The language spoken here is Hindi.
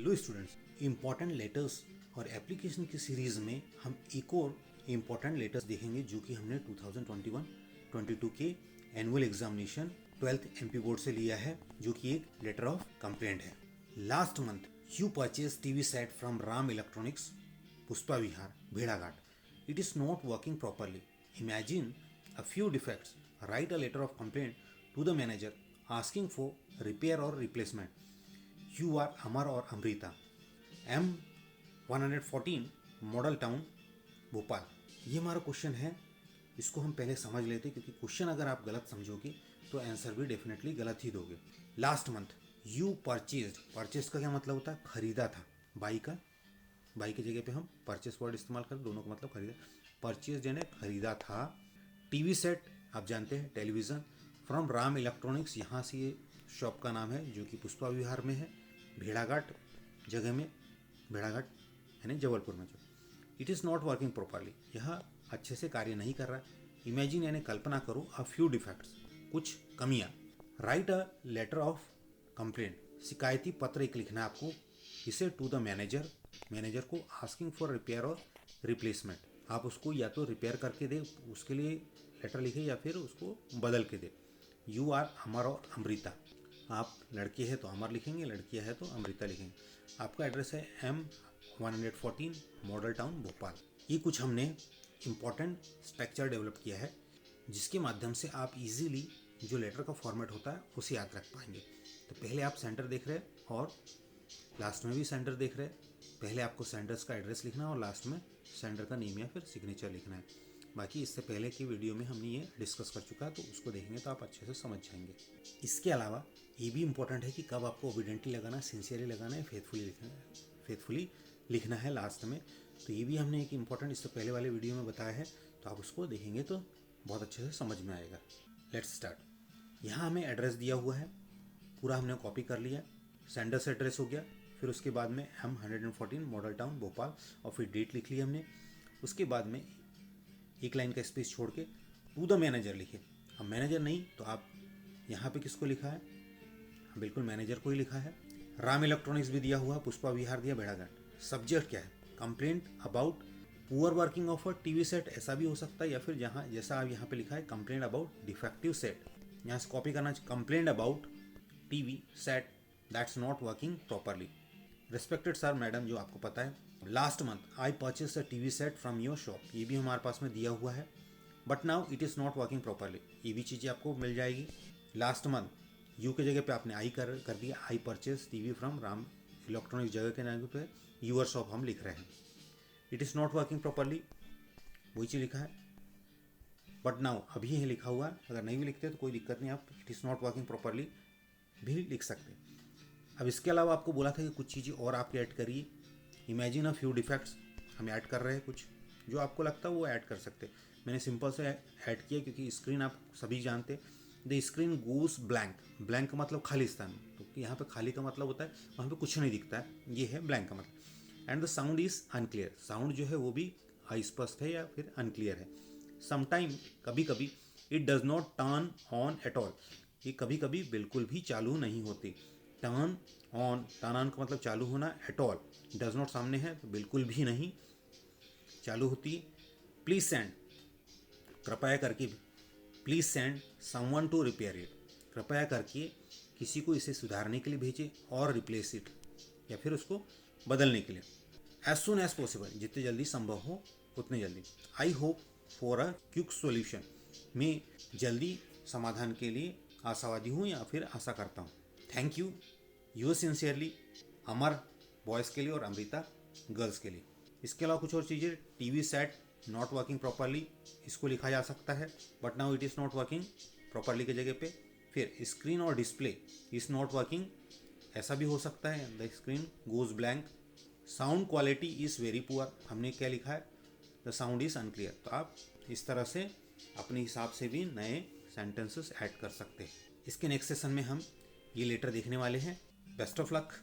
हेलो स्टूडेंट्स, इम्पॉर्टेंट लेटर्स और एप्लीकेशन की सीरीज़ में हम एक और इम्पॉर्टेंट लेटर्स देखेंगे जो कि हमने 2021-22 के annual examination 12th MP board से लिया है, जो कि एक लेटर ऑफ कंप्लेंट है। Last month you purchase TV set from Ram electronics, Pushpa Vihar, भेड़ाघाट। It is not working properly. Imagine a few defects. Write a letter of complaint to the manager asking for repair or replacement. You are Amar or Amrita, M114, model town, Bhopal. ये हमारा क्वेश्चन है। इसको हम पहले समझ लेते, क्योंकि क्वेश्चन अगर आप गलत समझोगे तो आंसर भी डेफिनेटली गलत ही दोगे। लास्ट मंथ यू परचेज का क्या मतलब होता है? खरीदा था। बाई की जगह पे हम परचेज वर्ड इस्तेमाल करें, दोनों का मतलब खरीदा। परचेज यानी खरीदा था। टीवी सेट आप जानते हैं, टेलीविज़न। फ्रॉम राम इलेक्ट्रॉनिक्स, यहाँ से ये शॉप का नाम है जो कि पुष्पा विहार में है, भेड़ाघाट जगह में, भेड़ाघाट यानी जबलपुर में। जो it is not working properly, यह अच्छे से कार्य नहीं कर रहा है। इमेजिन यानी कल्पना करो, अ फ्यू डिफेक्ट्स, कुछ कमियाँ। Write a letter of complaint, शिकायती पत्र एक लिखना है आपको। इसे टू द मैनेजर को आस्किंग फॉर रिपेयर और रिप्लेसमेंट। आप उसको या तो रिपेयर करके दे, उसके लिए लेटर लिखे, या फिर उसको बदल के दे। यू आर अमर और अमृता, आप लड़के हैं तो अमर लिखेंगे, लड़कियां है तो अमृता लिखेंगे। आपका एड्रेस है M114, मॉडल टाउन, भोपाल। ये कुछ हमने इम्पॉर्टेंट स्ट्रक्चर डेवलप किया है, जिसके माध्यम से आप इजीली जो लेटर का फॉर्मेट होता है उसे याद रख पाएंगे। तो पहले आप सेंटर देख रहे हैं और लास्ट में भी सेंटर देख रहे हैं। पहले आपको सेंटर्स का एड्रेस लिखना है और लास्ट में सेंटर का नेम या फिर सिग्नेचर लिखना है। बाकी इससे पहले की वीडियो में हमने ये डिस्कस कर चुका है, तो उसको देखेंगे तो आप अच्छे से समझ जाएंगे। इसके अलावा ये भी इम्पोर्टेंट है कि कब आपको ओबिडेंटली लगाना है, सिंसियरली लगाना है, फेथफुली लिखना है लास्ट में। तो ये भी हमने एक इम्पॉर्टेंट इससे पहले वाले वीडियो में बताया है, तो आप उसको देखेंगे तो बहुत अच्छे से समझ में आएगा। Let's start. यहाँ हमें एड्रेस दिया हुआ है, पूरा हमने कॉपी कर लिया। सेंडर्स एड्रेस हो गया, फिर उसके बाद में M114, मॉडल टाउन, भोपाल, और फिर डेट लिख ली हमने। उसके बाद में एक लाइन का स्पेस छोड़ के टू द मैनेजर लिखे। अब मैनेजर नहीं तो आप यहाँ पे किसको लिखा है? बिल्कुल मैनेजर को ही लिखा है। राम इलेक्ट्रॉनिक्स भी दिया हुआ, पुष्पा विहार दिया, भेड़ाघाट। सब्जेक्ट क्या है? Complaint about poor working of a TV set, ऐसा भी हो सकता है, या फिर जहाँ जैसा आप यहाँ पे लिखा है कंप्लेंट अबाउट डिफेक्टिव सेट, यहाँ से कॉपी करना चाहिए। Complaint about TV set that's not working properly. Respected sir, madam, जो आपको पता है, last month I purchase a TV set from your shop, ये भी हमारे पास में दिया हुआ है। But now it is not working properly, ये भी चीज़ें आपको मिल जाएगी। लास्ट मंथ यू के जगह पे आपने आई कर दिया। I purchase TV from Ram electronics जगह के जगह पे यूर शॉप हम लिख रहे हैं। It is not working properly, वही चीज़ लिखा है। बट नाउ अभी है लिखा हुआ है, अगर नहीं भी लिखते तो कोई दिक्कत नहीं, आप it is not working properly भी लिख सकते हैं। अब इसके अलावा आपको बोला था कि कुछ चीज़ें और आप ऐड करिए। इमेजिन अ फ्यू डिफेक्ट्स, हम ऐड कर रहे हैं कुछ, जो आपको लगता है वो ऐड कर सकते। मैंने सिंपल से ऐड किया, क्योंकि स्क्रीन आप सभी जानते हैं, the screen goes blank. Blank का मतलब खालिस्तान, तो यहाँ पे खाली का मतलब होता है वहाँ पे कुछ नहीं दिखता है, ये है ब्लैंक का मतलब। And the sound is unclear, sound जो है वो भी अस्पष्ट है या फिर अनक्लियर है। समटाइम, कभी कभी, it does not turn on at all, ये कभी कभी बिल्कुल भी चालू नहीं होती। टर्न ऑन का मतलब चालू होना, एट ऑल डज नॉट सामने है तो बिल्कुल भी नहीं चालू होती। प्लीज सेंड, कृपया करके, please send someone to repair it, कृपया करके किसी को इसे सुधारने के लिए भेजें, और रिप्लेस इट, या फिर उसको बदलने के लिए। एज सुन एज पॉसिबल, जितने जल्दी संभव हो उतने जल्दी। I hope for a quick solution, मैं जल्दी समाधान के लिए आशावादी हूँ या फिर आशा करता हूँ। Thank you, you sincerely, Amar boys के लिए और अमृता गर्ल्स के लिए। इसके अलावा कुछ और चीज़ें, TV set not working properly, इसको लिखा जा सकता है, but now it is not working properly के जगह पे। फिर स्क्रीन और डिस्प्ले इज़ नॉट वर्किंग, ऐसा भी हो सकता है, the screen goes blank. Sound quality is very poor, हमने क्या लिखा है? The sound is unclear. तो आप इस तरह से अपने हिसाब से भी नए सेंटेंसेस ऐड कर सकते हैं। इसके नेक्स्ट सेशन में हम ये लेटर देखने वाले हैं। Best of luck.